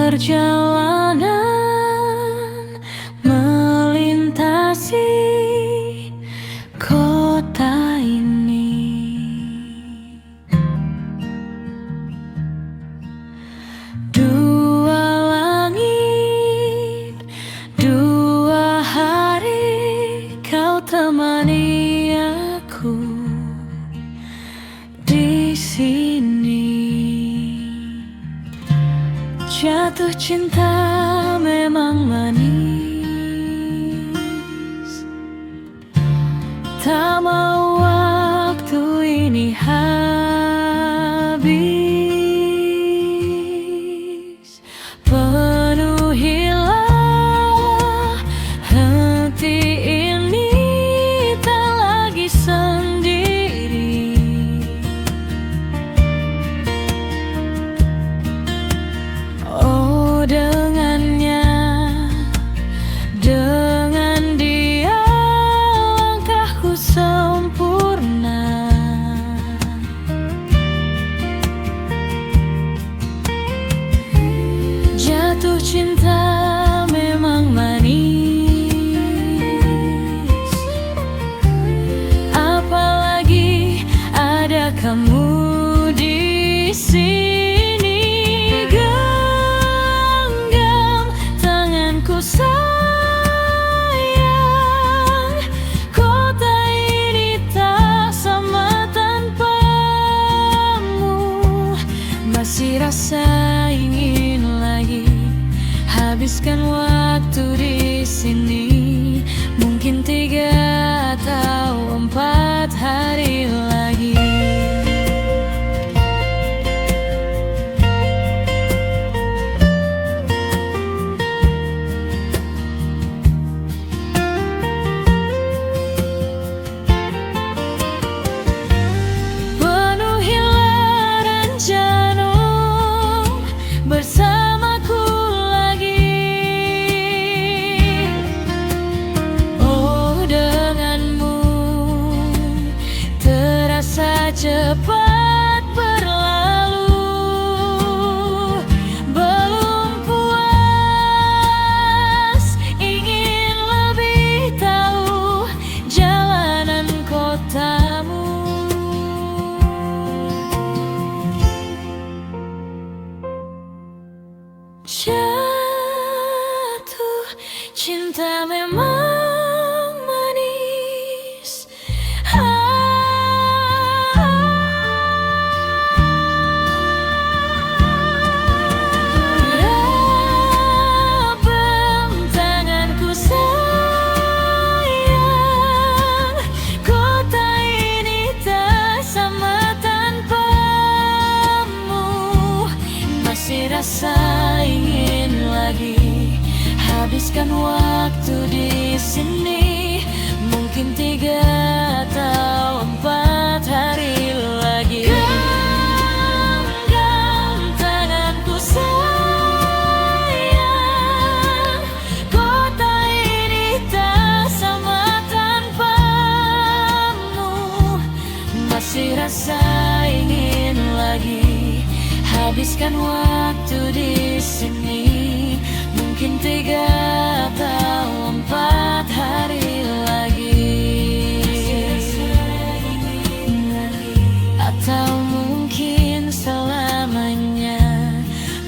Perjalanan melintasi kota ini, dua langit, dua hari kau temani aku di sini. Jatuh cinta memang manis, tak mau waktu ini habis. Penuhilah hati ini, tak lagi sendiri. Oh, dengannya, dengan dia langkahku sempurna. Jatuh cinta memang manis, apalagi ada kamu di sini. Genggam tanganku sayang, kota ini tak sama tanpamu. Masih rasa ingin lagi habiskan waktu di sini. Mungkin 3 atau 4 hari lagi. Penuhilah rencana bersamaku lagi. Oh, denganmu terasa cepat berlalu. Belum puas, ingin lebih tahu jalanan kotamu. Jatuh cinta memang manis, Genggam tanganku sayang, kota ini tak sama tanpamu. Masih rasa ingin lagi habiskan waktu di sini. Mungkin 3 atau 4 hari lagi. Genggam tanganku sayang, kota ini tak sama tanpamu. Masih rasa ingin lagi habiskan waktu di sini. Mungkin 3 atau 4 hari lagi. Atau mungkin selamanya.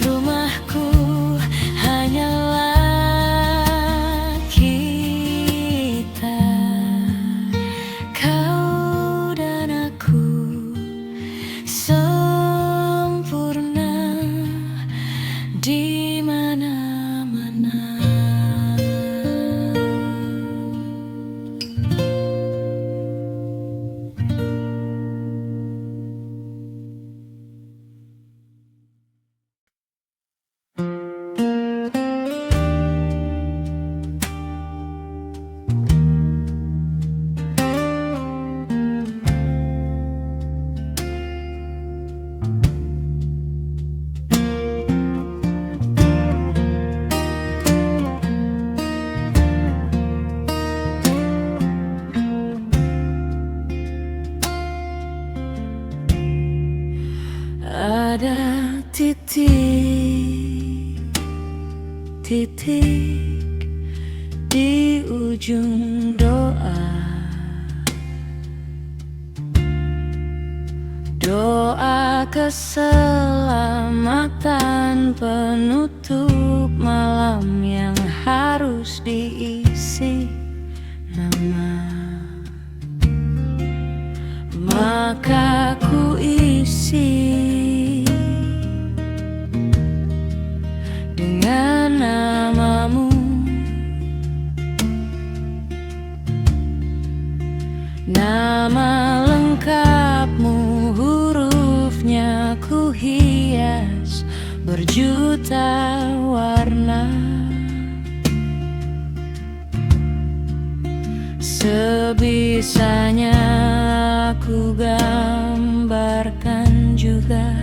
Rumahku hanyalah kita, kau dan aku, sempurna di mana-mana. titik di ujung doa. Doa keselamatan penutup malam yang harus diisi nama. Maka ku isi dengan namamu, nama lengkapmu, hurufnya ku hias berjuta warna. Sebisanya aku gambarkan juga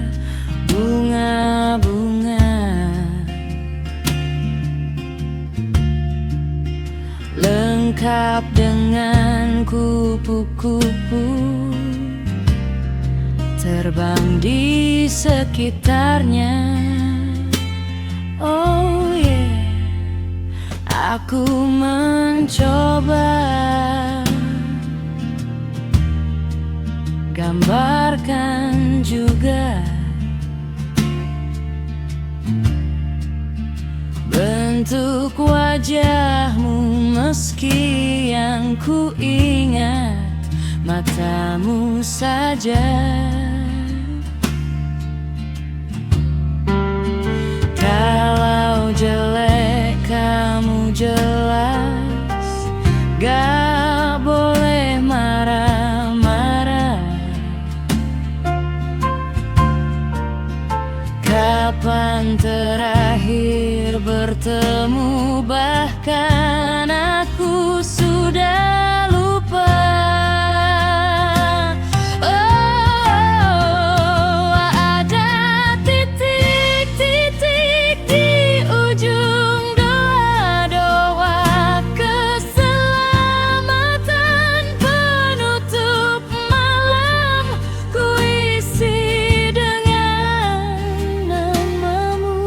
bunga-bunga, lengkap dengan kupu-kupu terbang di sekitarnya. Oh yeah, aku mencoba gambarkan juga bentuk wajahmu, meski yang ku ingat matamu saja. Kalau jelek kamu jelas gak boleh marah-marah. Kapan terakhir bertemu, bahkan aku sudah lupa. Oh, ada titik-titik di ujung doa-doa keselamatan penutup malam, ku isi dengan namamu.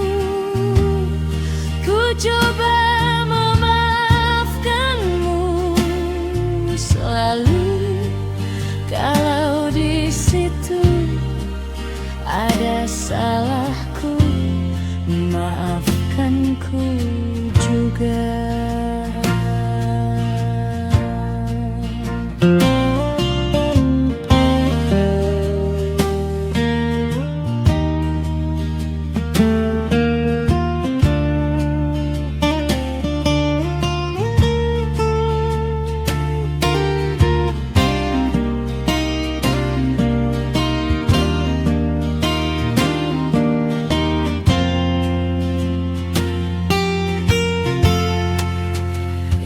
Ku coba memaafkanmu selalu, kalau di situ ada salahku, maafkanku juga.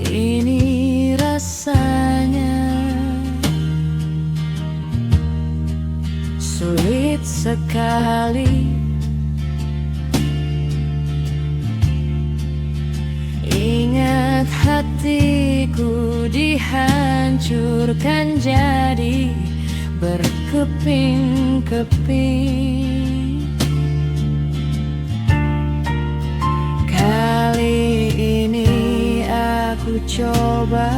Ini rasanya sulit sekali. Ingat hatiku dihancurkan jadi berkeping-keping. Kali ini aku coba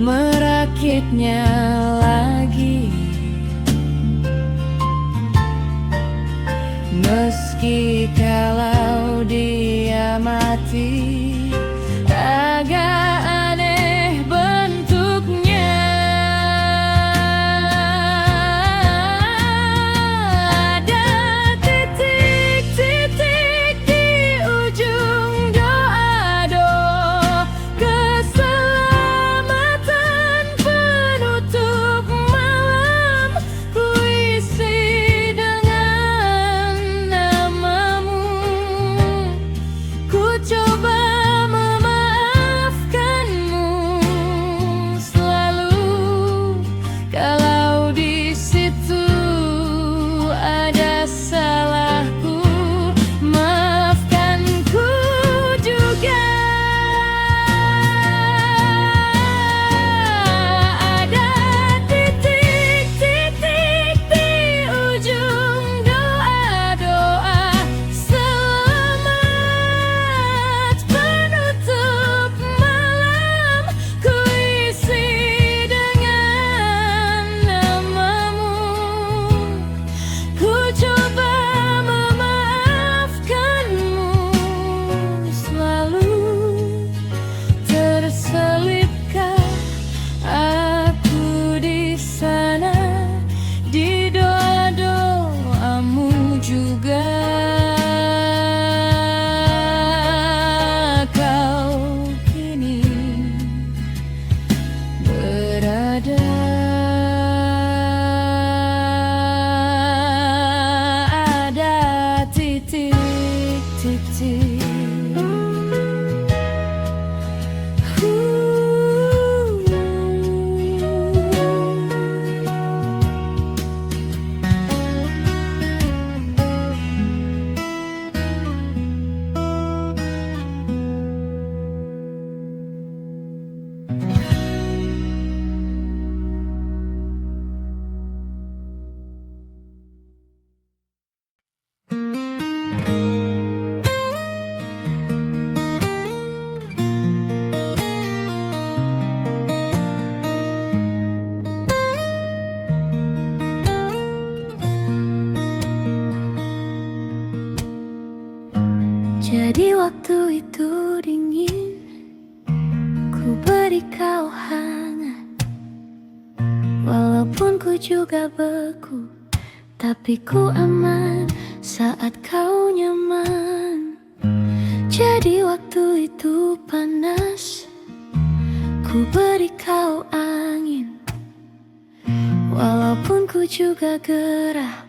merakitnya lagi, meski kalau dia mati agak aneh bentuknya. Ada titik-titik di ujung doa-doa keselamatan penutup malam, ku isi dengan namamu. Ku coba titik. Jadi waktu itu dingin, ku beri kau hangat. Walaupun ku juga beku, tapi ku aman saat kau nyaman. Jadi waktu itu panas, ku beri kau angin. Walaupun ku juga gerah,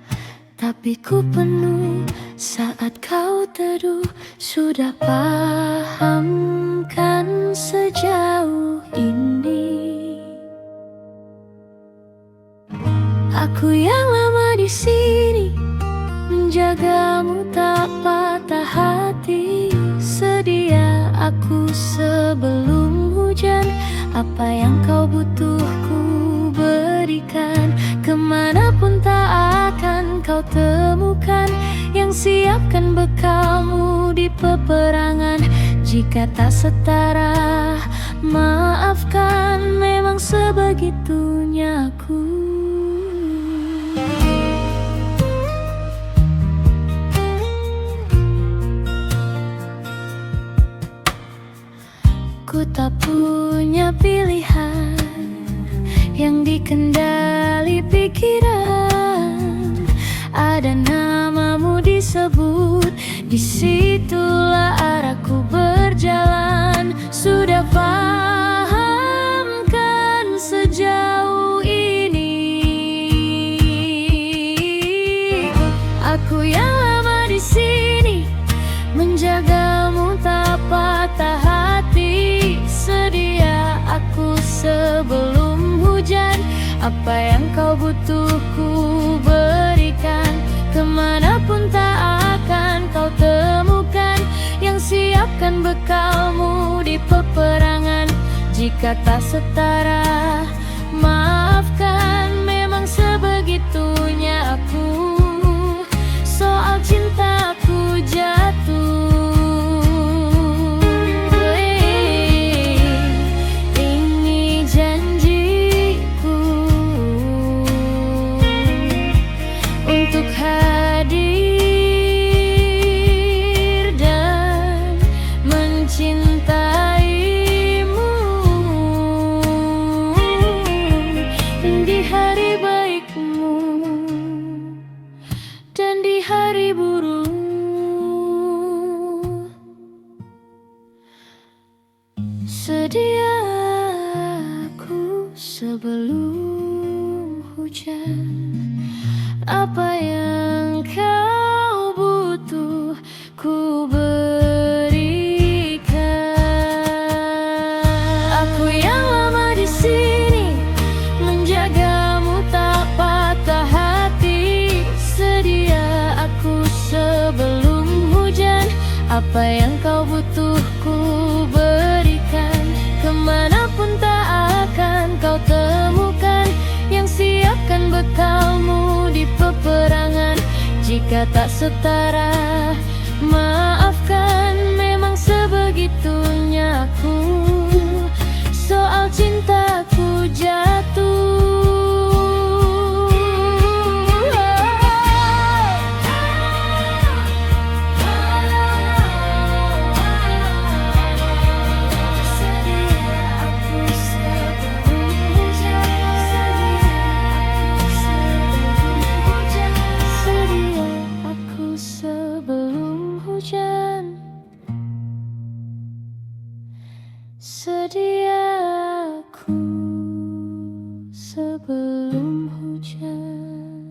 tapi ku penuh saat kau teduh. Sudah paham kan sejauh ini? Aku yang lama di sini, menjagamu tak patah hati. Sedia aku sebelum hujan, apa yang kau butuh ku berikan. Kemanapun tak akan kau temukan yang siapkan bekalmu di peperangan. Jika tak setara, maafkan, memang sebegitunya aku. Ku tak punya pilihan yang dikendali pikiran. Ada namamu disebut, disitulah arahku berjalan. Sudah paham kan sejauh ini? Aku yang lama di sini, menjagamu tak patah hati. Sedia aku sebelum hujan, apa yang kau butuh ku berikan. Kemanapun tak akan kau temukan yang siapkan bekalmu di peperangan. Jika tak setara, maafkan, memang sebegitunya aku. Soal cintaku jatuh. Sedia aku sebelum hujan, apa yang kau butuh ku berikan. Aku yang lama di sini, menjagamu tak patah hati. Sedia aku sebelum hujan, apa yang kau butuh ku berikan. Kemanapun tak akan kau temukan yang siapkan bekalmu di peperangan. Jika tak setara, maafkan, memang sebegitunya aku. Soal cintaku jatuh. Sedia aku sebelum hujan.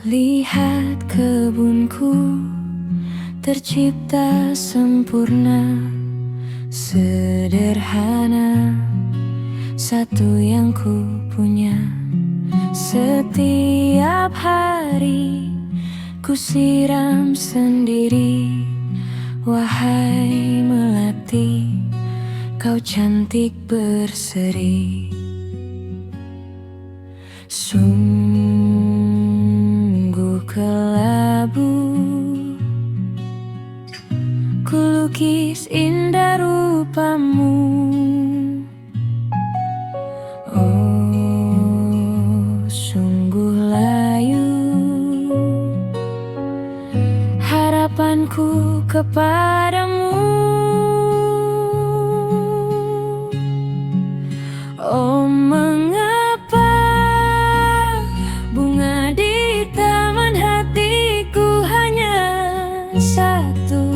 Lihat kebunku tercipta sempurna, sederhana, satu yang ku punya. Setiap hari ku siram sendiri. Wahai melati, kau cantik berseri. Sungguh kelabu ku lukis indah rupamu. Oh, sungguh layu harapanku kepadamu. Oh, mengapa bunga di taman hatiku hanya satu?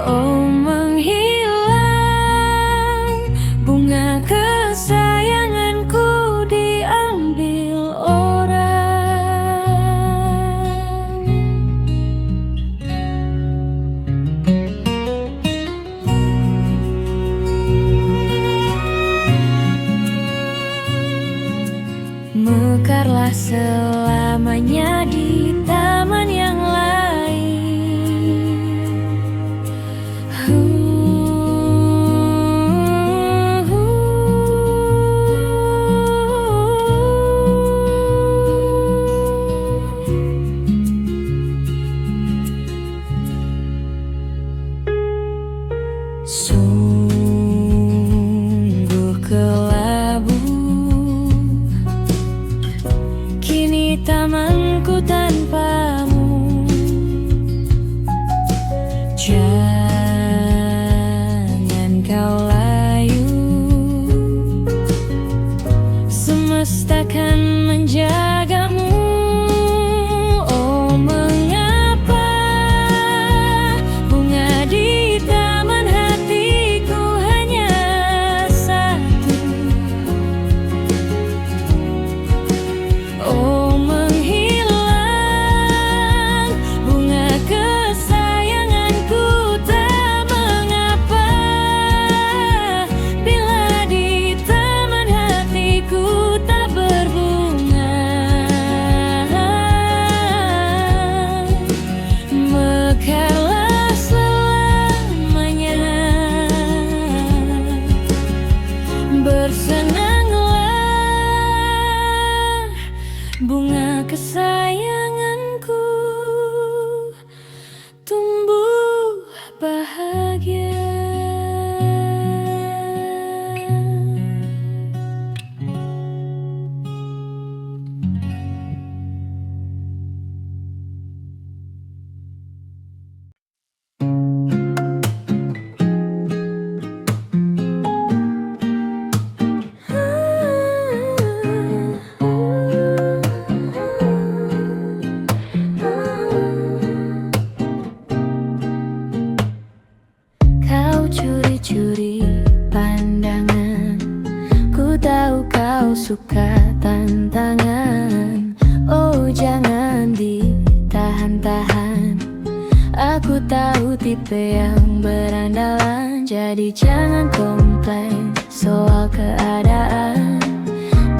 Oh, menghilang bunga kesayanganku diambil orang. Mekarlah selamanya di taman yang lain. Sungguh kelabu kini tamanku tanpamu. Jangan kau layu, semesta kan menjagamu. Oh, mengapa bunga di taman hatiku hanya satu? Oh, menghilang bunga kesayanganku tak mengapa, bila di taman hatiku tak berbunga. Mekarlah selamanya, bersenanglah bunga kesayanganku tumbuh bahagia. Kau curi-curi pandangan, ku tahu kau suka tantangan. Oh, jangan ditahan-tahan, aku tahu tipe yang berandalan. Jadi jangan komplain soal keadaan.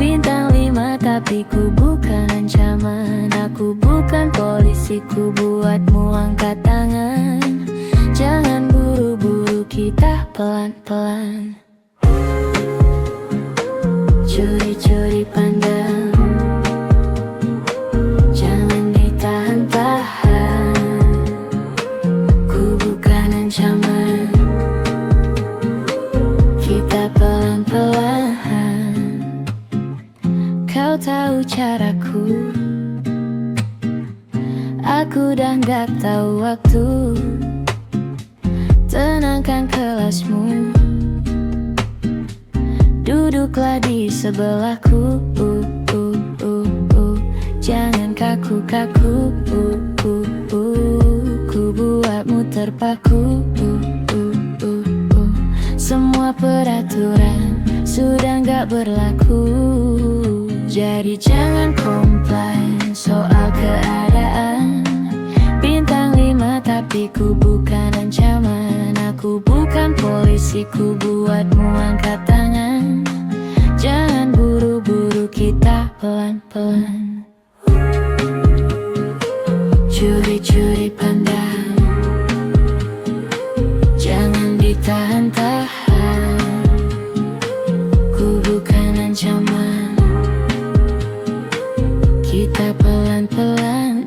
Bintang 5 tapi ku bukan ancaman. Aku bukan polisi, ku buatmu angkat tangan. Jangan buru-buru, kita pelan-pelan. Curi-curi pandang, jangan ditahan-tahan. Ku bukan ancaman, kita pelan-pelan. Kau tahu caraku, aku dah gak tahu waktu. Tenangkan kelasmu, duduklah di sebelahku. Jangan kaku-kaku, ku buatmu terpaku. Semua peraturan sudah gak berlaku. Jadi jangan komplain soal keadaan. Bintang 5 tapi ku bukan ancaman. Aku bukan polisi, ku buatmu angkat tangan. Jangan buru-buru, kita pelan-pelan. Curi-curi pandang, jangan ditahan-tahan. Ku bukan ancaman, kita pelan-pelan.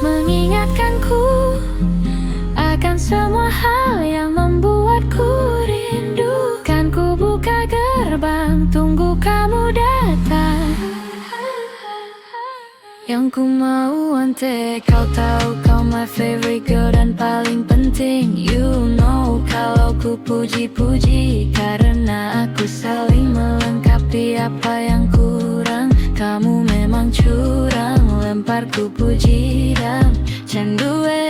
Mengingatkanku akan semua hal yang membuatku rindu. Kan ku buka gerbang, tunggu kamu datang. Yang ku mau ante, kau tahu kau my favorite girl. Dan paling penting, you know, kalau ku puji-puji karena aku saling melengkapi apa yang kurang. Kamu memang curang, lempar ku puji dan canduwe,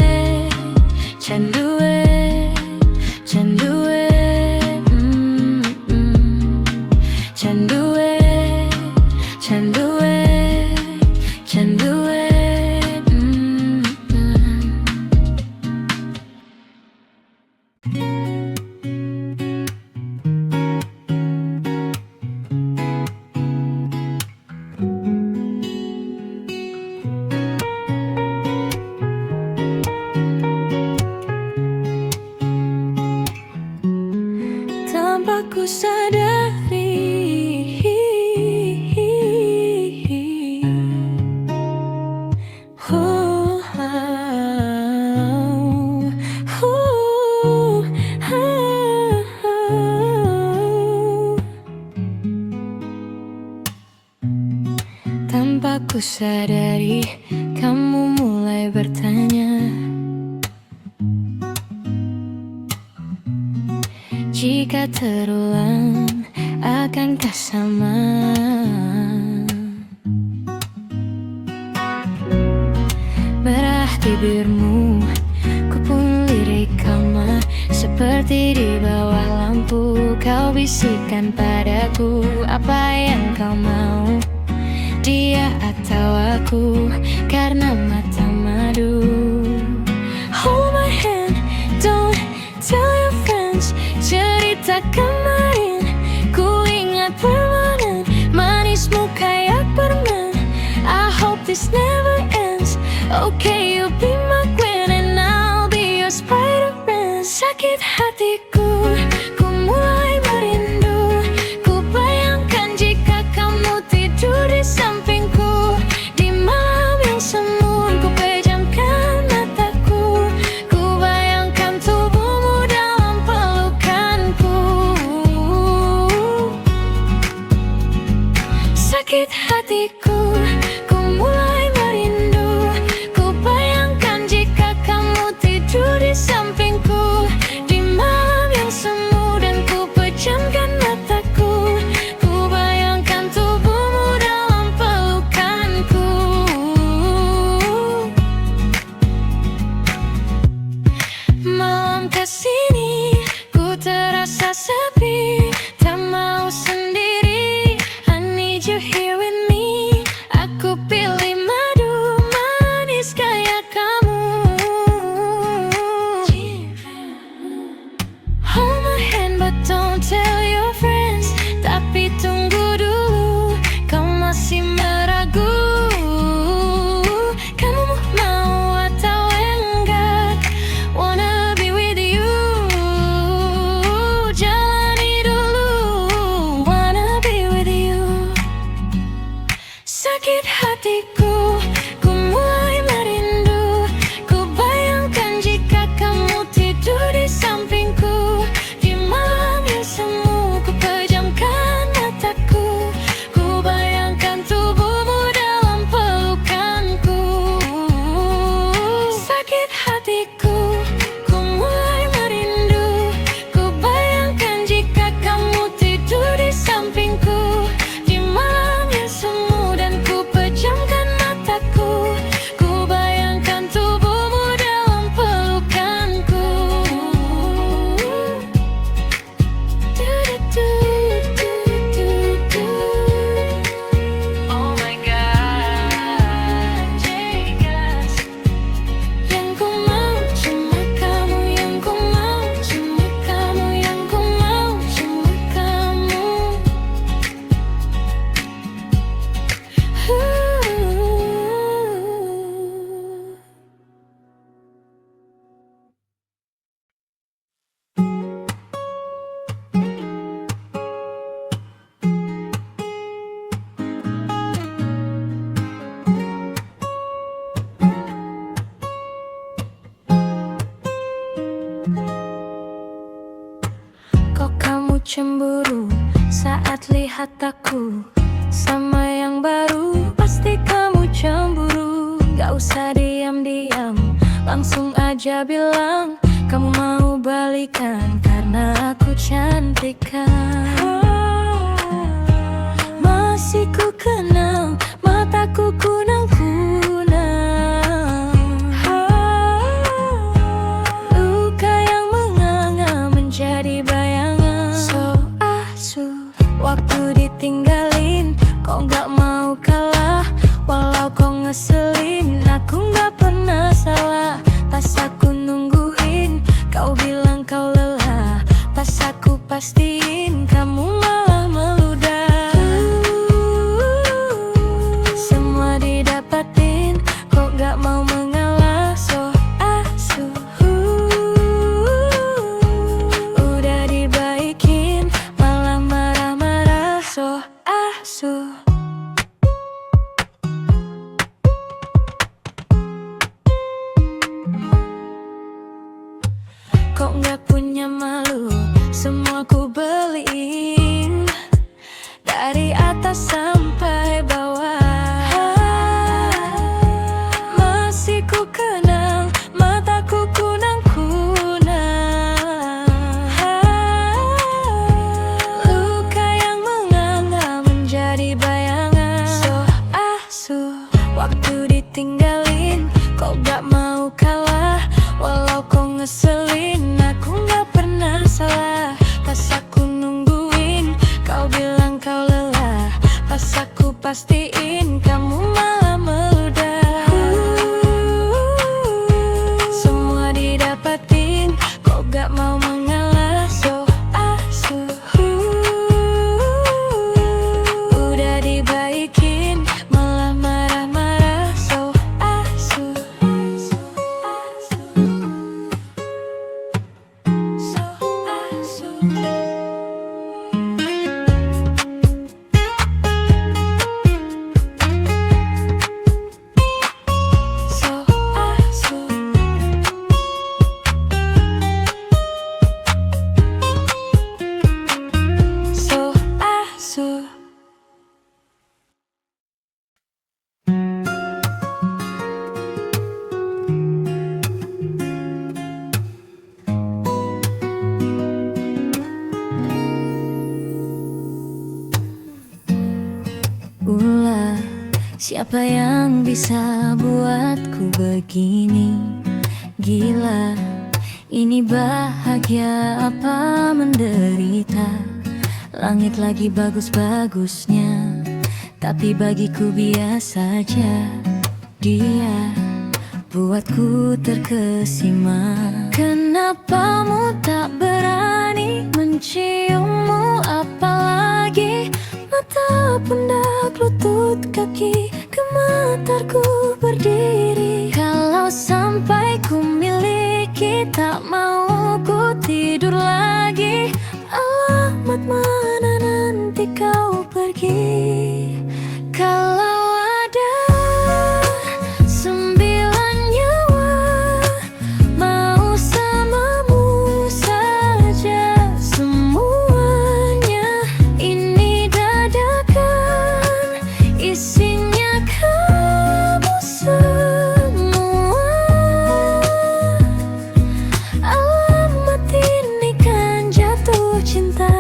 canduwe, canduwe, canduwe, canduwe, canduwe. Tanpa ku sadari, tanpa ku sadari, kamu mulai bertanya, jika terulang, akankah sama? Merah bibirmu, ku pun lirik kama. Seperti di bawah lampu, kau bisikkan padaku apa yang kau mau. Dia atau aku, karena mata madu. Hold my hand, don't tell your friends. Cerita kemarin, ku ingat permanen. Manismu kayak permen, I hope this never ends. Okay, you'll be my queen and I'll be your Spider-Man. Sakit hatiku, ku mulai merindu. Ku bayangkan jika kamu tidur di sampingku. Di malam yang semu, ku pejamkan mataku. Ku bayangkan tubuhmu dalam pelukanku. Sakit hatiku, ku mulai merindu. Ku bayangkan jika kamu tidur di sampingku. Di malam yang semu dan ku pejamkan mataku. Ku bayangkan tubuhmu dalam pelukanku. Malam kesini, ku terasa sepi. Tak mau sendiri, I need you here with me. Aku pilih madu manis kayak kamu. Hold my hand but don't tell your friends. Tapi tunggu dulu, kau masih meragu. Kamu mau atau enggak? Wanna be with you. Jalani kok kamu cemburu saat lihat aku sama yang baru? Pasti kamu cemburu. Gak usah diam-diam, langsung aja bilang kamu mau balikan karena aku cantik kan. Masih ku kenal mataku kunang-kunang, luka yang menganga menjadi bayangan. So asuh waktu ditinggalin, kok gak mau kalah. Walau kau ngeselin, aku gak pernah salah. Pas aku nungguin, kau bilang kau lelah. Pas aku pastiin, kamu malah meludah. Semua didapatin, kok gak mau mengalah. So asuh, udah dibaikin, malah marah-marah. So asuh. Kok gak punya malu, semua ku beliin, dari atas sampai bawah. Masih ku kenal mataku kunang-kunang, luka yang menganga menjadi bayangan. So asuh waktu ditinggalin, kok gak mau kalah. Walau kau ngeselin, aku gak pernah salah. Pas aku nungguin, kau bilang kau lelah. Pas aku pastiin, kamu malah meludah. Semua didapatin, kok gak mau mengalah. So asuh, udah dibaikin, malah marah-marah. So asuh, so asuh. So asuh. So asuh. Ulah, siapa yang bisa buatku begini? Gila, ini bahagia apa menderita? Langit lagi bagus-bagusnya, tapi bagiku biasa aja. Dia buatku terkesima. Kenapamu tak berani menciummu? Apalagi mata, pundak, lutut, kaki, gemetarku berdiri. Kalau sampai ku miliki, tak mau ku tidur lagi. Alamat mana nanti kau pergi? Kalau ada 9 nyawa, mau samamu saja semuanya. Ini dadakan, isinya kamu semua. Alamat ini kan jatuh cinta.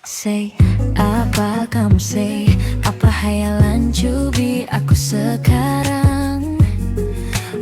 Say, apa kamu say? Apa hayalan cubi aku sekarang?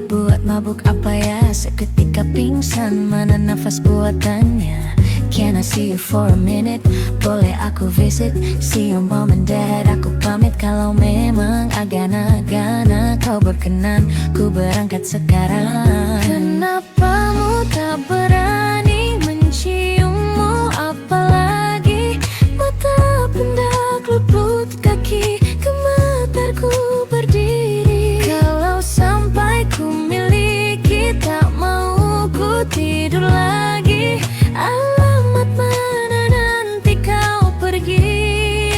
Buat mabuk apa ya, seketika pingsan. Mana nafas buatannya? Can I see you for a minute? Boleh aku visit? See your mom and dad. Aku pamit kalau memang agana-agana kau berkenan. Ku berangkat sekarang. Kenapamu tak berani menciummu? Apalagi mata, pundak, lutut, kaki, gemetarku berdiri. Kalau sampai ku miliki, tak mau ku tidur lagi. Alamat mana nanti kau pergi?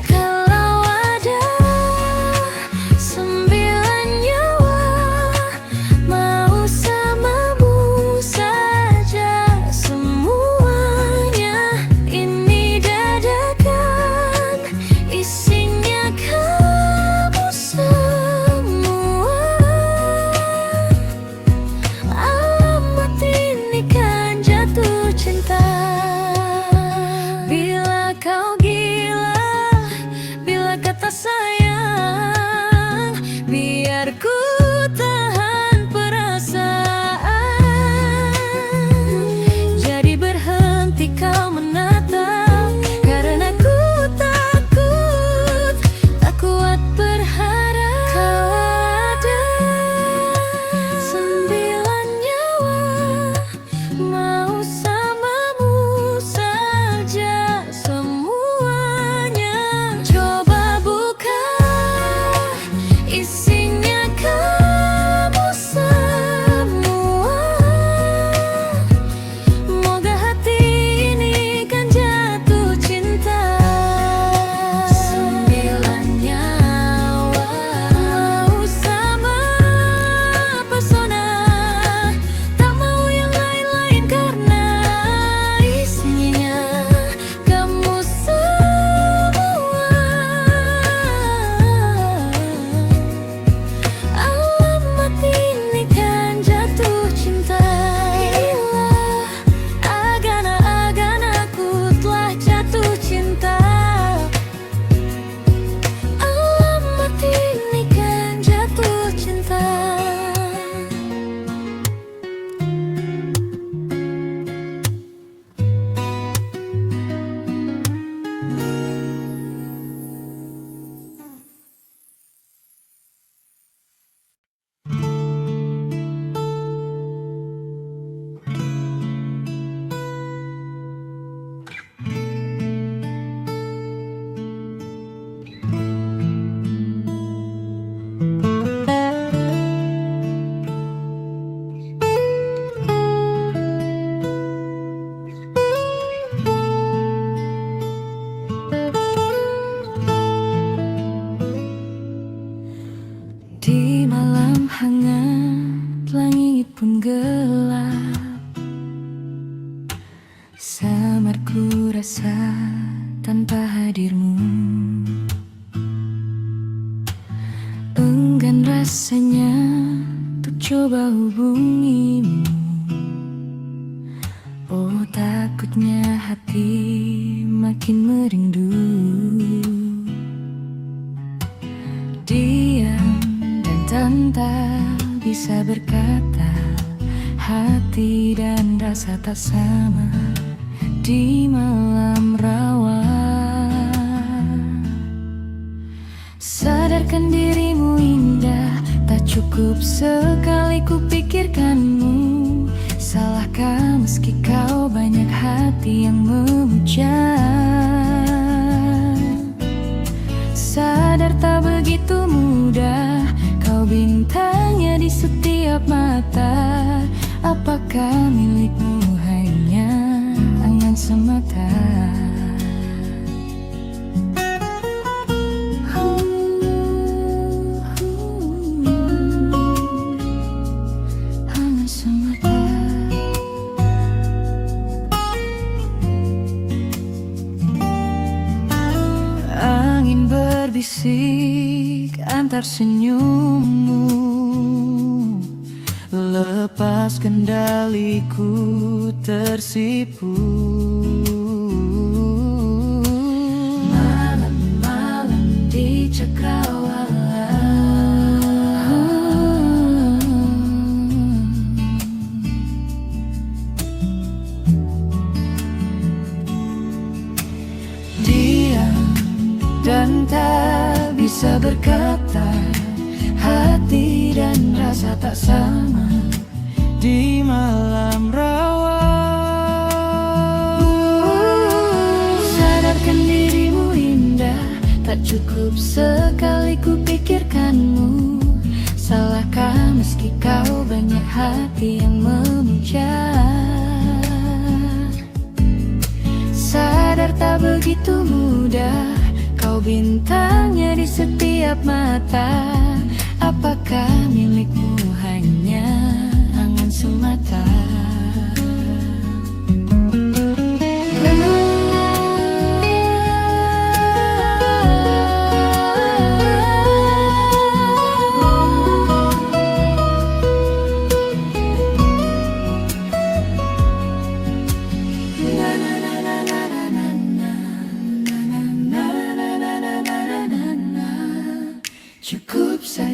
Kalau ada 9 nyawa, mau samamu saja cinta. Bila kau gila, bila kata sayang, biar ku tahan perasaan. Jadi berhenti kau menatap, karena ku takut, tak kuat berharap. Kau ada sembilan nyawa, mau samamu saja semuanya. Coba buka, isinya kamu semua. Moga hati ini kan jatuh cinta. Sembilan nyawa, mau sama pesona, tak mau yang lain-lain karena isinya kamu semua. Alamat ini kan jatuh cinta. Agana aku telah jatuh cinta. Alamat ini kan jatuh cinta. Di malam hangat, langit pun gelap. Samar ku rasa tanpa hadirmu. Enggan rasanya untuk coba hubungimu. Oh, takutnya hati makin merindu. Diam dan tak bisa berkata, hati dan rasa tak sama di malam rawa. Sadarkan dirimu indah, tak cukup sekali ku pikirkanmu. Salahkah meski kau banyak hati yang memuja? Sadar tak begitu mudah, kau bintangnya di setiap mata. Apakah milikmu hanya angan semata? Angan semata. Angin berbisik antar senyummu, lepas kendaliku tersipu. Malam-malam di cakrawala, diam dan tak bisa berkata, hati dan rasa tak sama di malam rawa. Sadarkan dirimu indah, tak cukup sekali ku pikirkanmu. Salahkah meski kau banyak hati yang memuja? Sadar tak begitu mudah, kau bintangnya di setiap mata. Apakah milikmu hanya angan semata?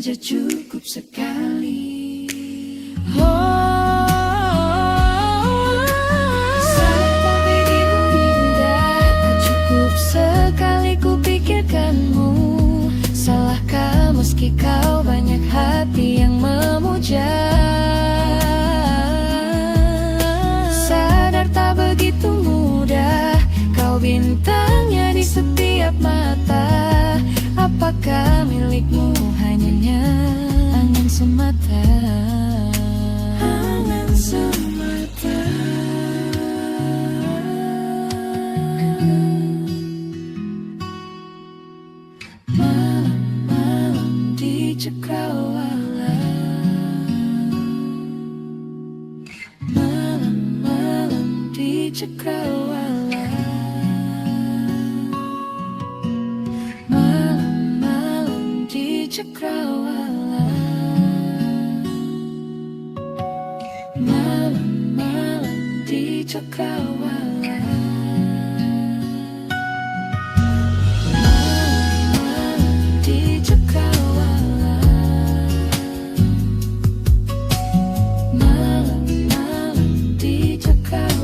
saja cukup sekali. Saat dirimu indah, tak cukup sekali ku pikirkanmu. Salahkah meski kau banyak hati yang memuja? Sadar tak begitu mudah kau bintangnya di setiap mata. Apakah milikmu hanya angin semata? Angin semata. Malam-malam di cakrawala, malam-malam di cakrawala, malam-malam di cakrawala, malam-malam di cakrawala, malam-malam di cakrawala, malam-malam di cakrawala.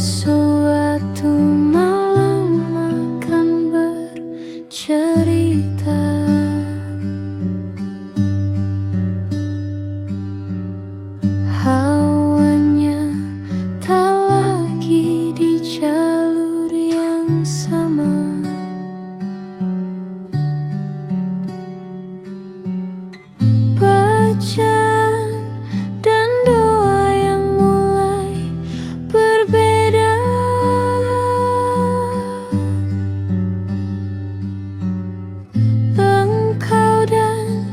Sesuatu malam akan bercerita, hawanya tak lagi di jalur yang sama. Bacaan dan doa yang mulai berbeda. Engkau dan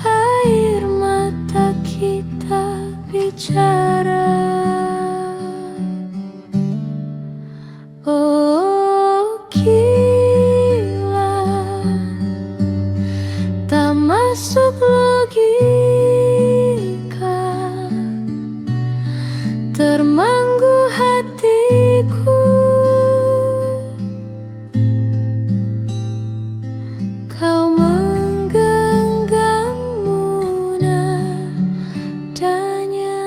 air mata kita bicara. Oh gila, tak masuk logika, termanggu hatiku. Kau menggenggammu nadanya.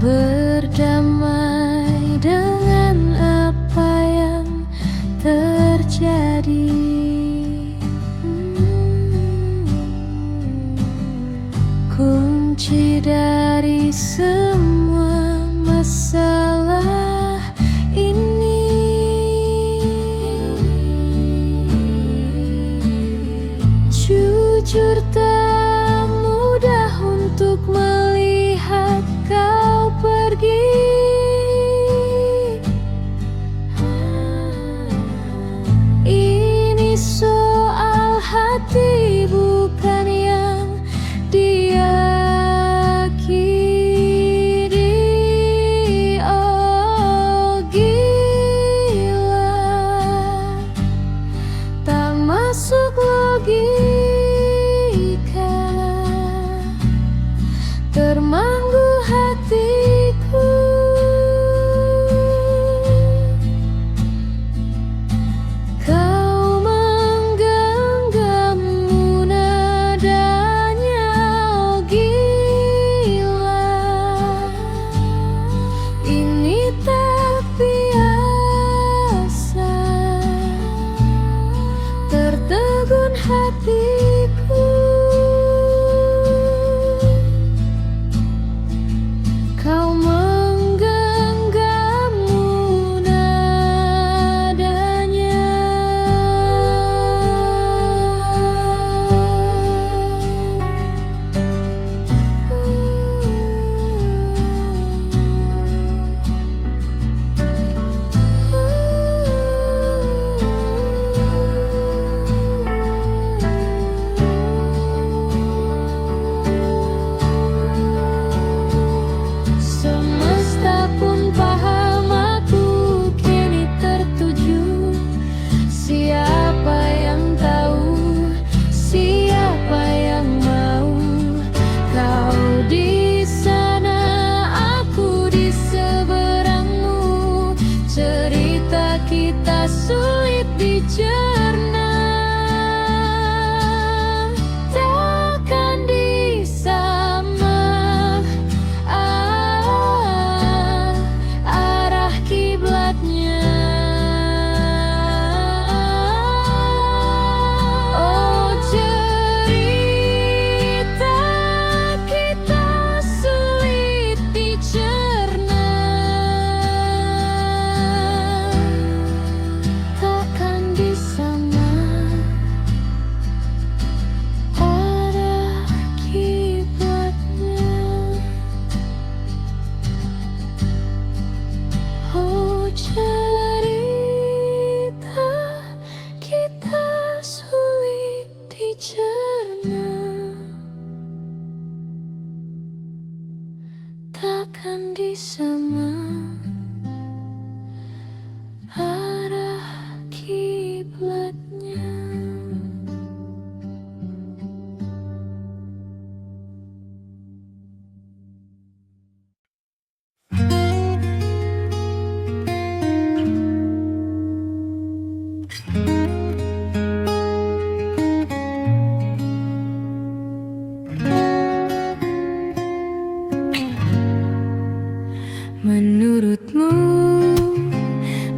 Berdamai dengan apa yang terjadi. Kunci dari semua masalah ini, jujur tak mudah untuk melihat kau pergi. Ini soal hati bukan yang diyakini. Oh gila, tak masuk logika. Menurutmu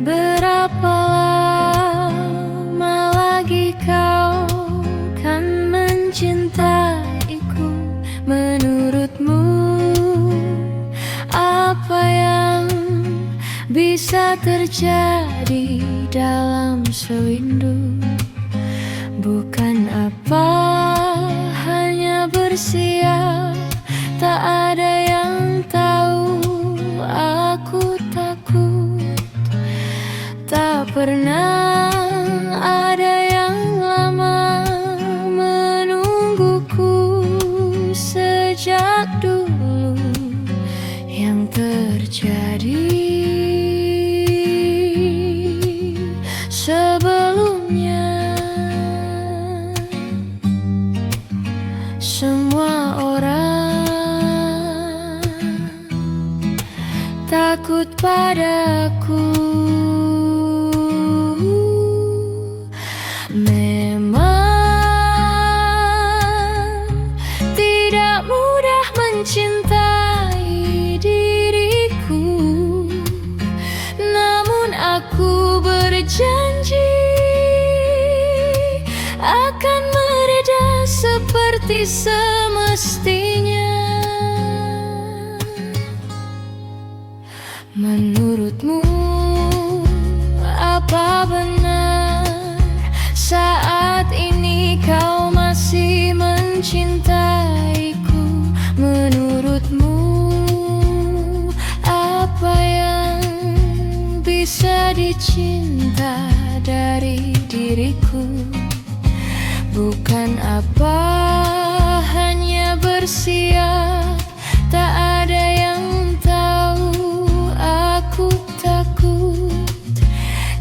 berapa lama lagi kau kan mencintaiku? Menurutmu apa yang bisa terjadi dalam sewindu? Bukan apa, hanya bersiap, tak ada yang tahu. Aku takut tak pernah ada yang lama menungguku. Sejak dulu yang terjadi sebelumnya, semua orang takut padaku. Memang tidak mudah mencintai diriku, namun aku berjanji akan mereda seperti semestinya. Menurutmu apa benar saat ini kau masih mencintaiku? Menurutmu apa yang bisa dicinta dari diriku? Bukan apa, hanya bersiap, tak ada yang tahu. Aku takut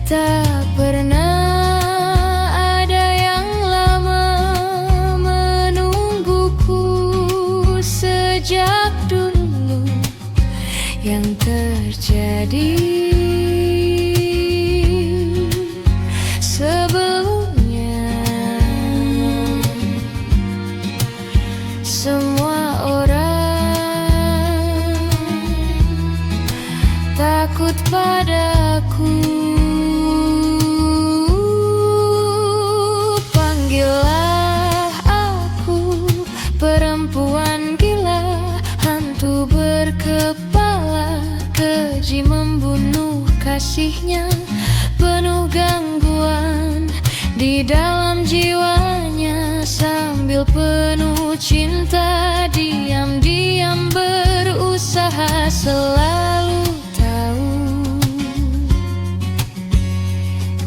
tak pernah ada yang lama menungguku. Sejak dulu yang terjadi sebelumnya, semua orang takut padaku. Panggillah aku perempuan gila, hantu berkepala keji membunuh kasihnya, penuh gangguan di dalam jiwanya. Sambil penuh cinta, diam-diam berusaha selalu tahu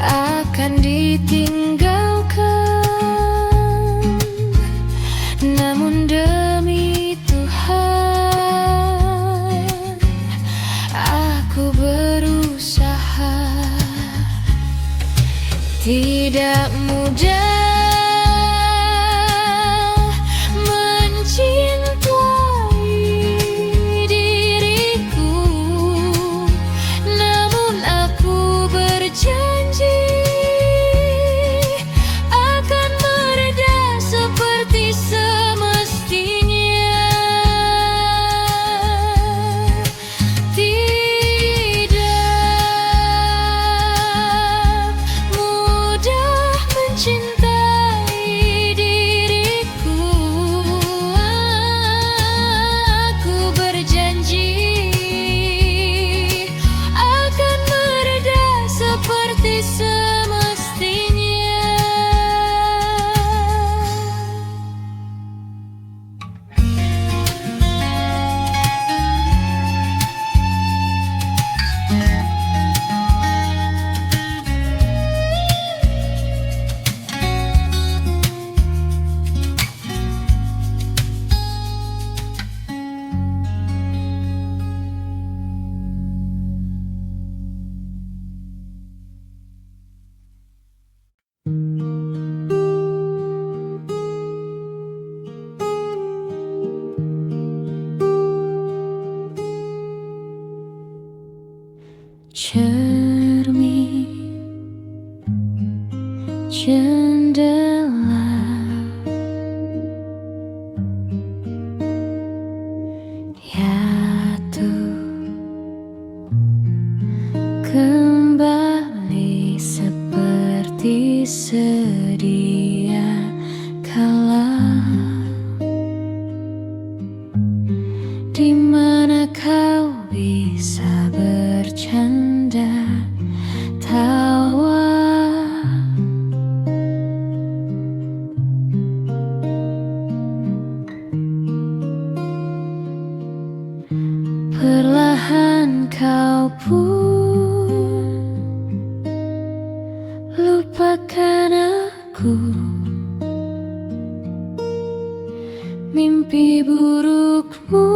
akan ditinggalkan. Namun demi Tuhan aku berusaha. Tidak mudah cinta. jendela. Ya tuh, kembali seperti sedia kala, di mana kau bisa bercanda tawa. Perlahan kau pun lupakan aku. Mimpi burukmu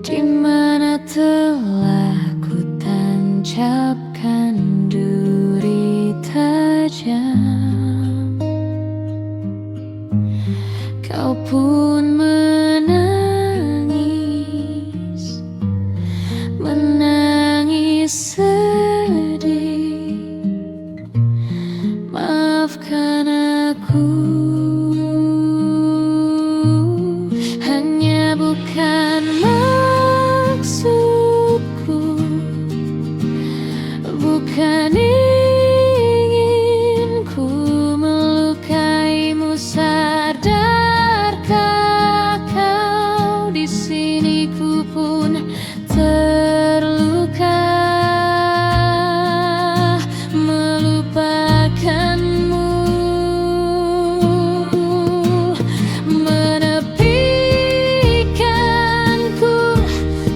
di mana telah ku tancapkan duri tajam. Kau pun menangis, menangis sedih. Maafkan aku, hanya bukan maksudku, bukan ingin ku melukaimu. Sadarkah kau, di sini ku pun terluka. Melupakanmu, menepikanku.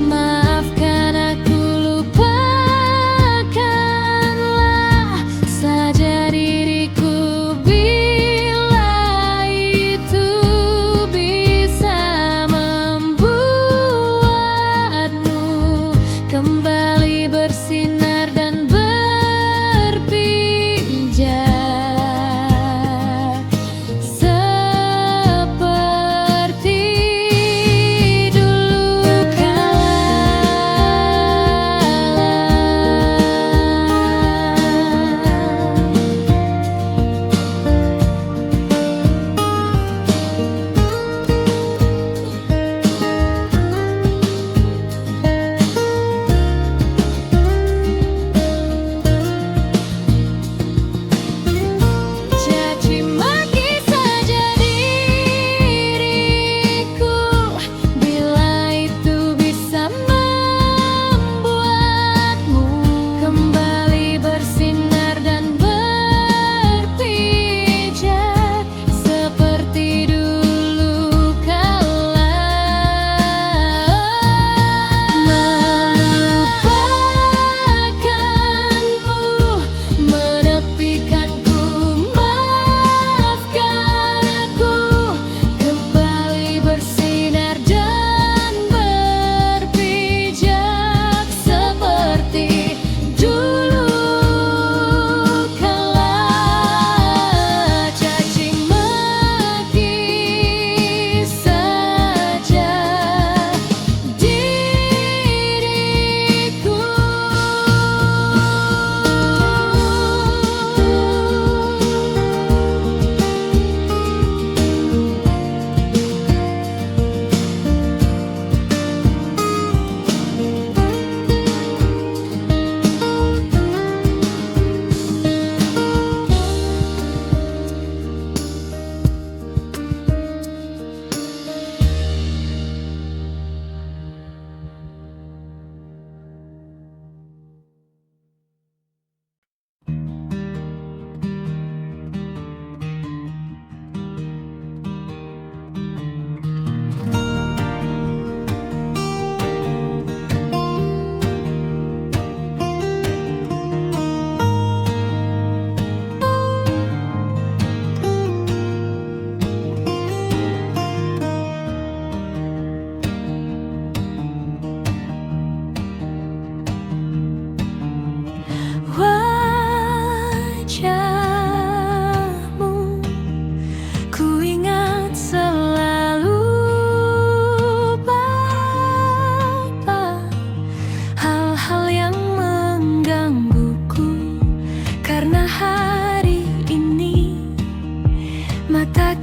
Maafkan aku, lupakanlah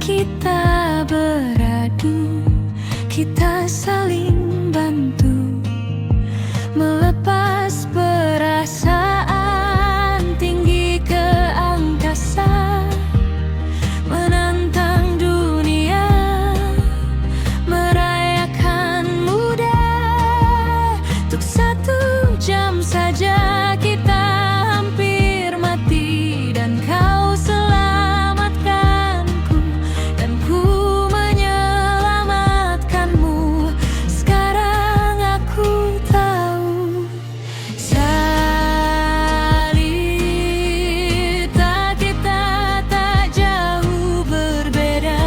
kita beradu, kita saling bantu, melepas perasaan tinggi ke angkasa, menantang dunia, merayakan muda. Untuk 1 jam saja kita hampir mati, dan kau selamatkanku, dan ku menyelamatkanmu. Sekarang aku tahu, salita kita tak jauh berbeda,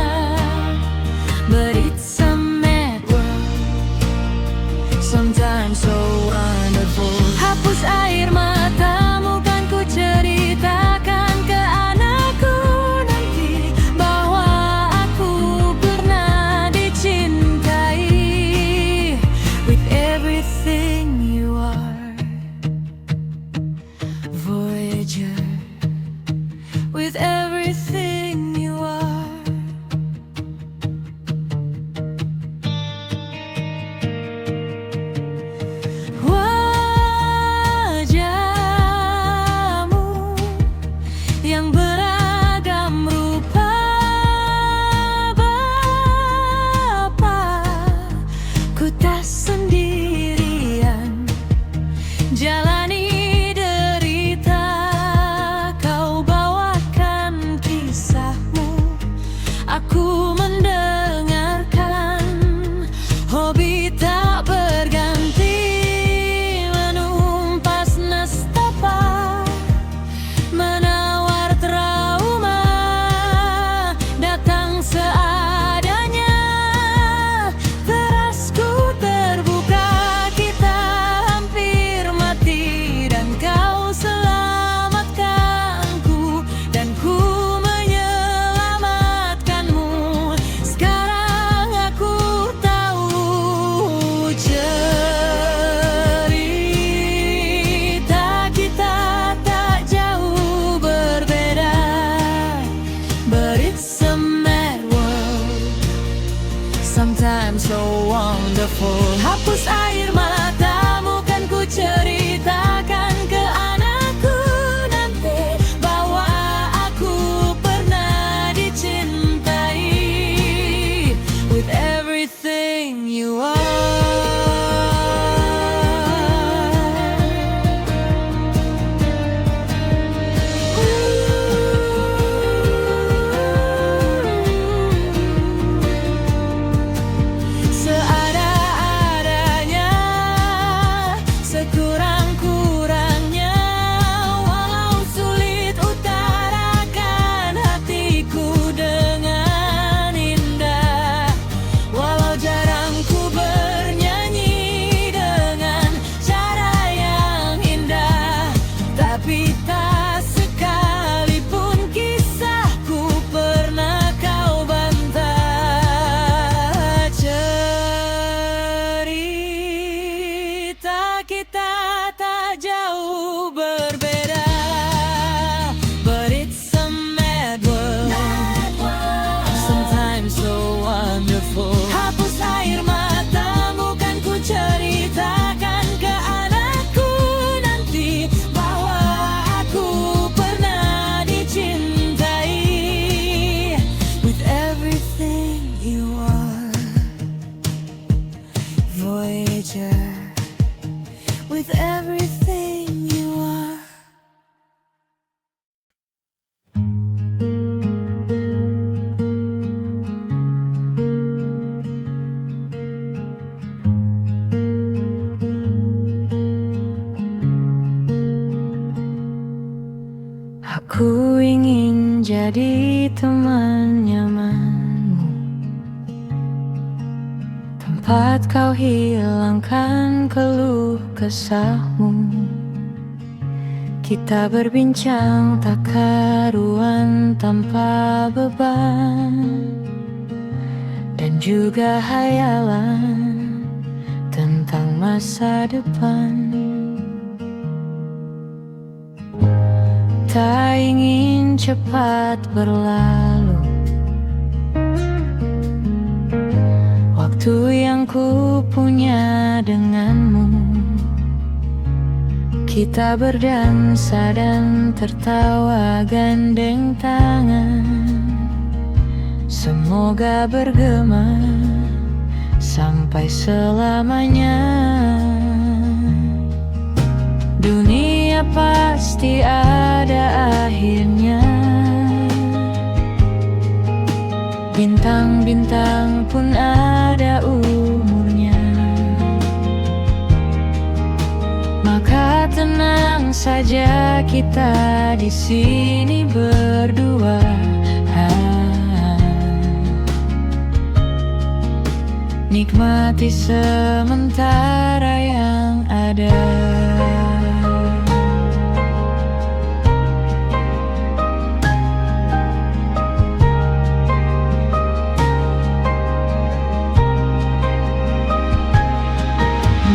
but it's a mad world, sometimes so wonderful. Hapus air matamu, kan ku ceritakan ke anakku nanti bahwa aku pernah dicintai. With everything you are, Voyager. With everything you are. Wajahmu yang beragam rupa, Bapa, ku tak sendirian jalani derita. Kau bawakan kisahmu, aku mendengarkan. Hobi tak berganti, menumpas nestapa, menawar trauma, datang seadanya. Terasku terbuka, kita hampir mati, dan kau selamatkanku, dan ku menyelamatkanmu. Sekarang aku tahu, cerita kita tak jauh berbeda, but it's a mad world, sometimes so wonderful. Hapus air matamu, kan ku ceritakan ke anakku nanti bahwa aku pernah dicintai. With everything you are. Seada-adanya, sekurang-kurangnya, walau sulit utarakan hatiku dengan indah, walau jarang ku bernyanyi dengan cara yang indah, tapi tak sekalipun kisahku pernah kau bantah. Cerita kita tak jauh berbeda, but it's a mad world, sometimes so wonderful. Hapus air matamu, kan ku ceritakan ke anakku nanti bahwa aku pernah dicintai. With everything you are, Voyager. With everything you are. Aku ingin jadi teman nyamanmu, tempat kau hilangkan keluh kesahmu. Kita berbincang tak karuan tanpa beban, dan juga hayalan tentang masa depan. Tak ingin cepat berlalu, Itu yang ku punya denganmu. Kita berdansa dan tertawa gandeng tangan. Semoga bergema sampai selamanya. Dunia pasti ada akhirnya. Bintang-bintang pun ada umurnya. Maka tenang saja kita di sini berdua. Nikmati sementara yang ada.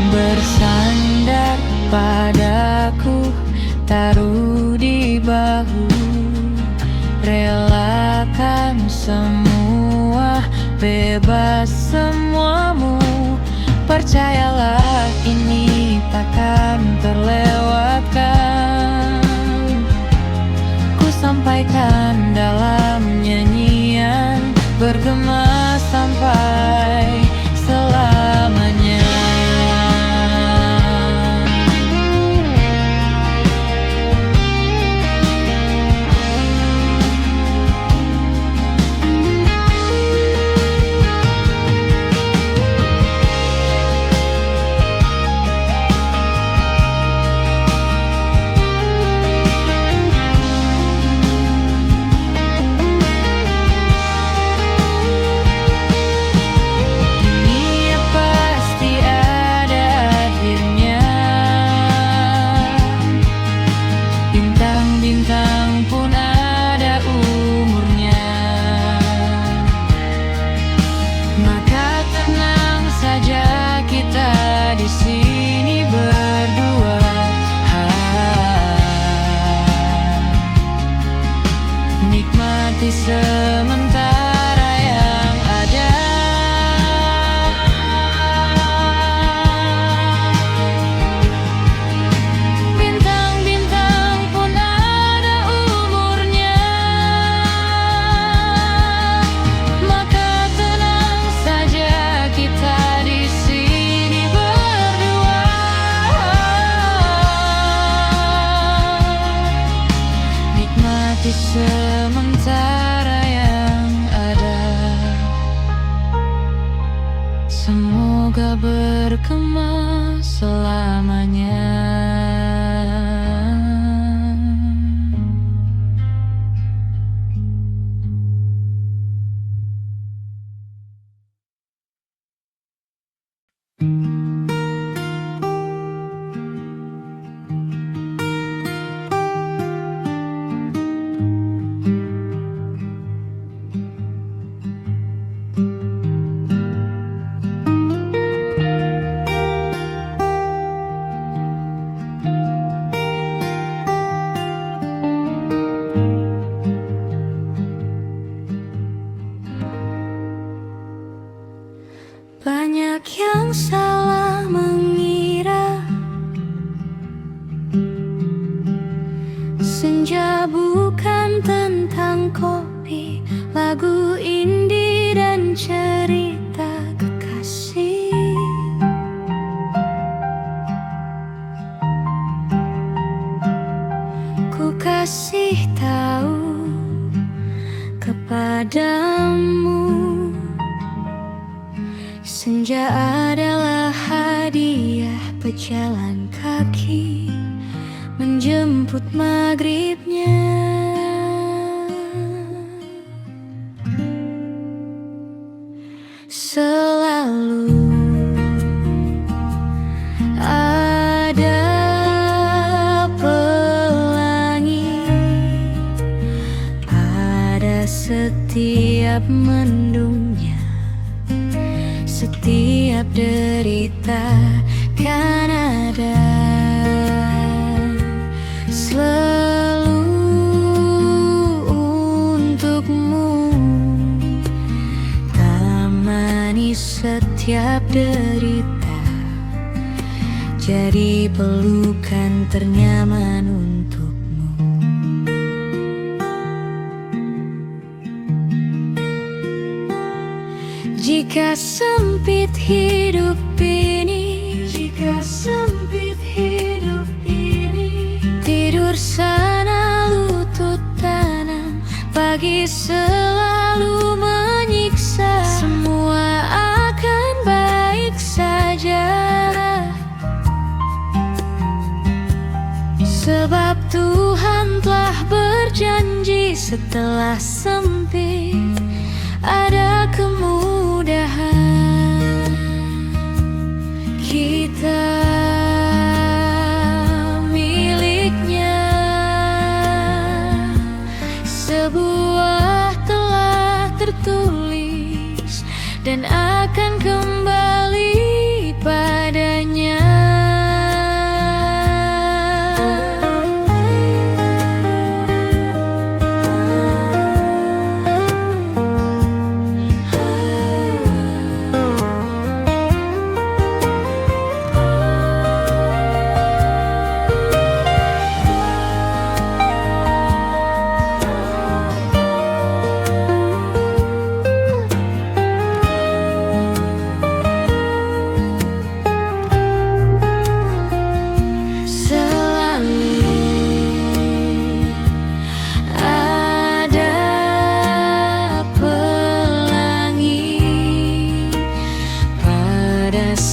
Bersandar padaku, taruh di bahu, relakan semua, bebas semuamu. Percayalah ini takkan terlewatkan. Ku sampaikan dalam nyanyian, bergema sampai selamanya. Nikmati sementara yang ada. Bintang-bintang pun ada umurnya. Maka tenang saja kita di sini berdua. Nikmati sementara yang ada. Semoga bergema selamanya. Banyak yang salah mengira senja bukan tentang kopi, lagu indie dan cerita kekasih. Ku kasih tahu kepadamu, senja adalah hadiah pejalan kaki menjemput maghribnya. Selalu ada pelangi pada setiap mendungnya. Setiap derita kan ada, selalu untukmu, tak manis setiap setiap derita, jadi pelukan ternyaman untukmu. Jika sempit hidup ini, jika sempit hidup ini, tidur sana lutut tanam, pagi selalu menyiksa, semua akan baik saja. Sebab Tuhan telah berjanji, setelah sempit ada kemudahan. Kita miliknya, sebuah telah tertulis dan akan kembali padanya.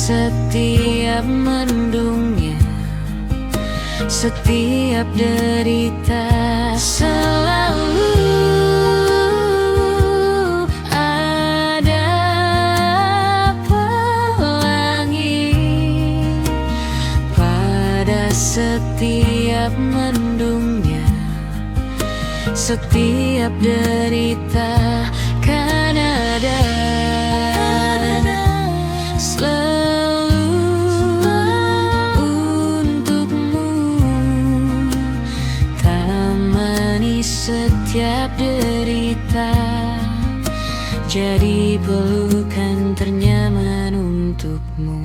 Setiap mendungnya, setiap derita, selalu ada pelangi. Pada setiap mendungnya, setiap derita, kan ada setiap derita, jadi pelukan ternyaman untukmu.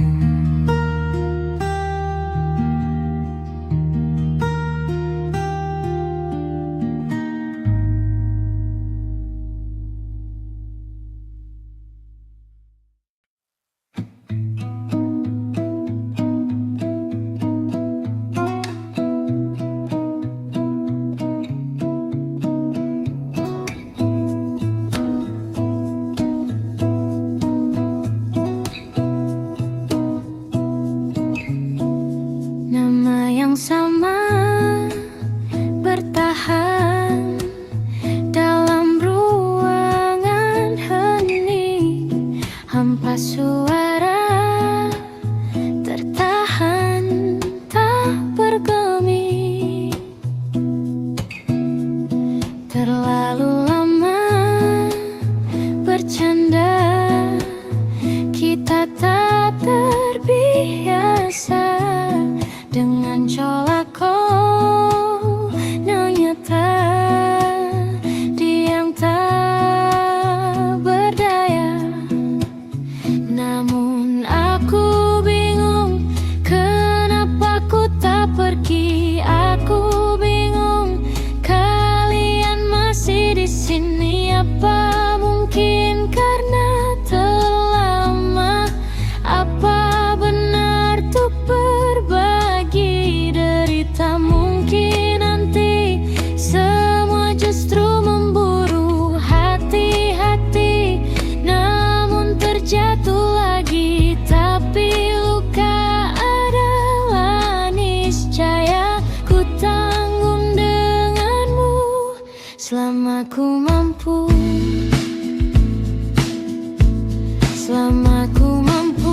Sama bertahan dalam ruangan hening, hampa suara tertahan tak bergeming. Terlalu lama bercanda, kita tak terbiasa dengan colak kau yang nyata, dia yang tak berdaya. Namun aku bingung, kenapa ku tak pergi. Aku bingung, kalian masih di sini. Apa mungkin karena terlama? Apa benar tuh berbagi derita? Mungkin nanti semua justru memburu hati-hati, namun terjatuh lagi. Tapi luka adalah niscaya, ku tanggung denganmu selama ku mampu, selama ku mampu.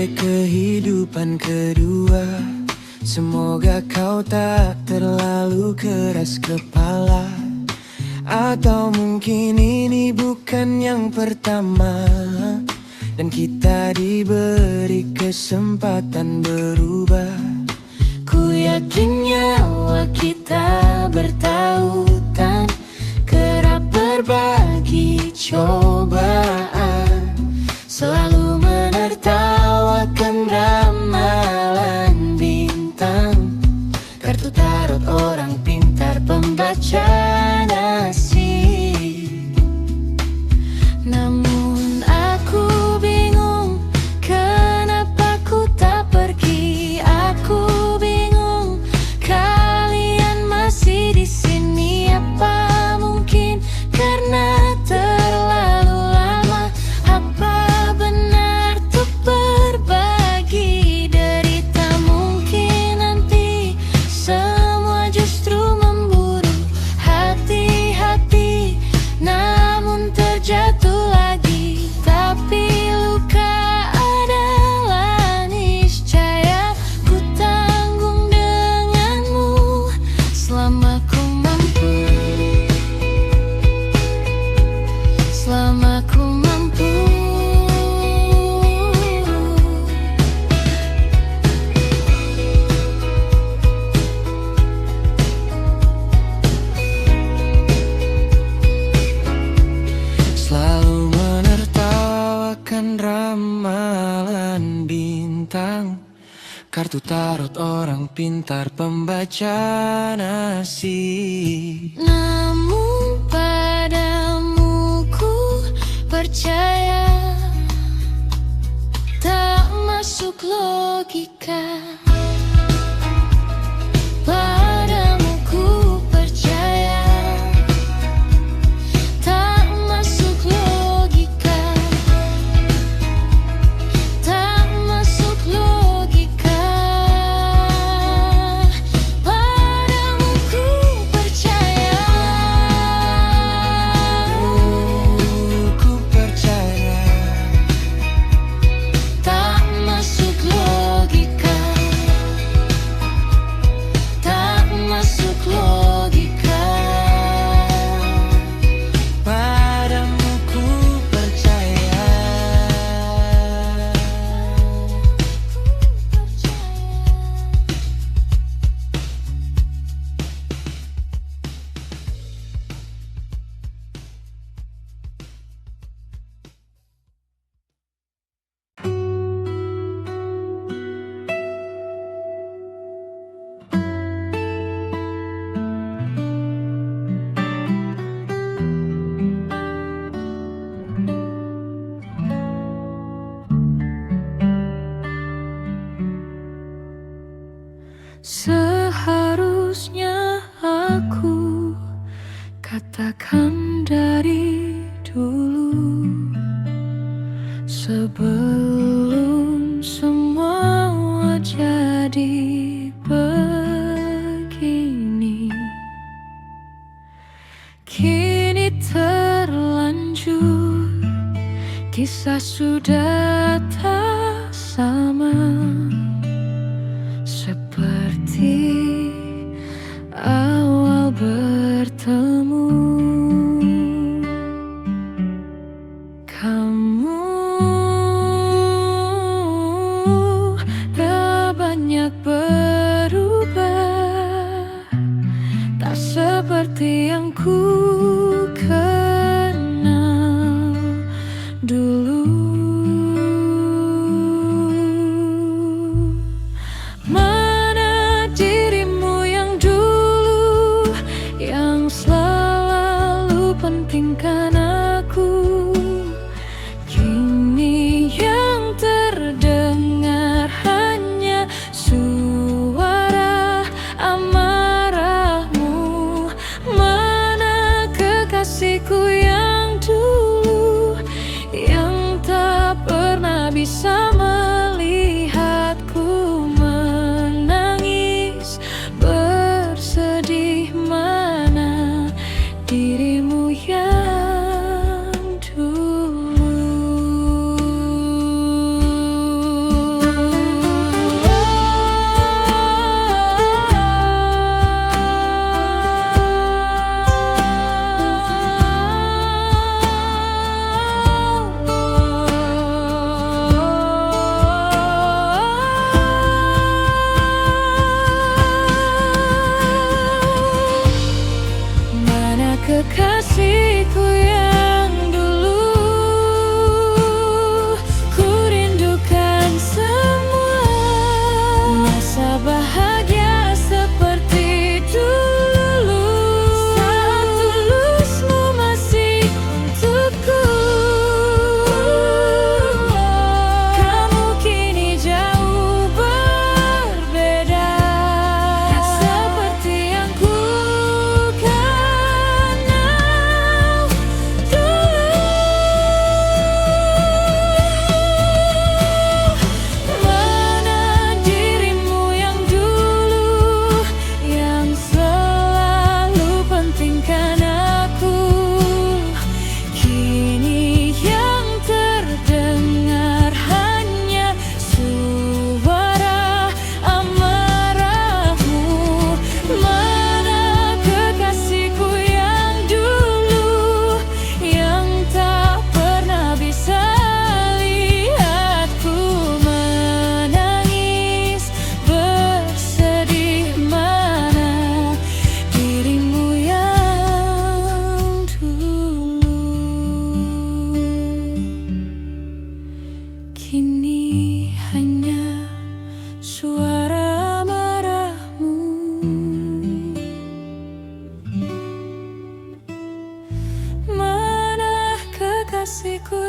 Kehidupan kedua, semoga kau tak terlalu keras kepala. Atau mungkin ini bukan yang pertama dan kita diberi kesempatan berubah. Ku yakin nyawa kita bertautan, kerap berbagi cobaan, selalu menertawakan ramalan bintang, kartu tarot orang pintar pembaca nasib. Namun aku bingung, kenapa ku tak pergi. Aku bingung, kalian masih di sini. Apa mungkin karena terlalu lama? Apa benar untuk berbagi derita? Mungkin nanti semua justru memburu hati-hati, namun terjatuh lagi. Tapi luka adalah niscaya, ku tanggung denganmu selama ku mampu. Selama ku mampu. Selalu menertawakan ramalan bintang, kartu tarot orang pintar pembaca nasib. Namun padamu ku percaya, tak masuk logika. Padamu ku percaya, tak masuk logika. Tak masuk logika. Padamu ku percaya. Ku percaya. Tak masuk logika. Tak masuk logika. Padamu ku percaya. Seharusnya aku katakan dari dulu, sebelum semua jadi begini. Kini terlanjur, kisah sudah tak sama seperti awal bertemu. Kamu dah banyak berubah, tak seperti yang ku kenal dulu. Mana dirimu yang dulu, yang selalu pentingkan aku? Kini yang terdengar hanya suara amarahmu. Mana kekasihku yang dulu. Ku rindukan semua masa bahagia seperti dulu. Saat tulusmu masih untukku. Kamu kini jauh berbeda, seperti yang ku kenal dulu. Mana dirimu yang dulu, yang selalu pentingkan aku. Kini yang terdengar hanya suara amarahmu. Mana kekasihku yang dulu, yang tak pernah bisa lihatku menangis bersedih. Mana dirimu yang dulu, kini hanya suara marahmu. Mana kekasihku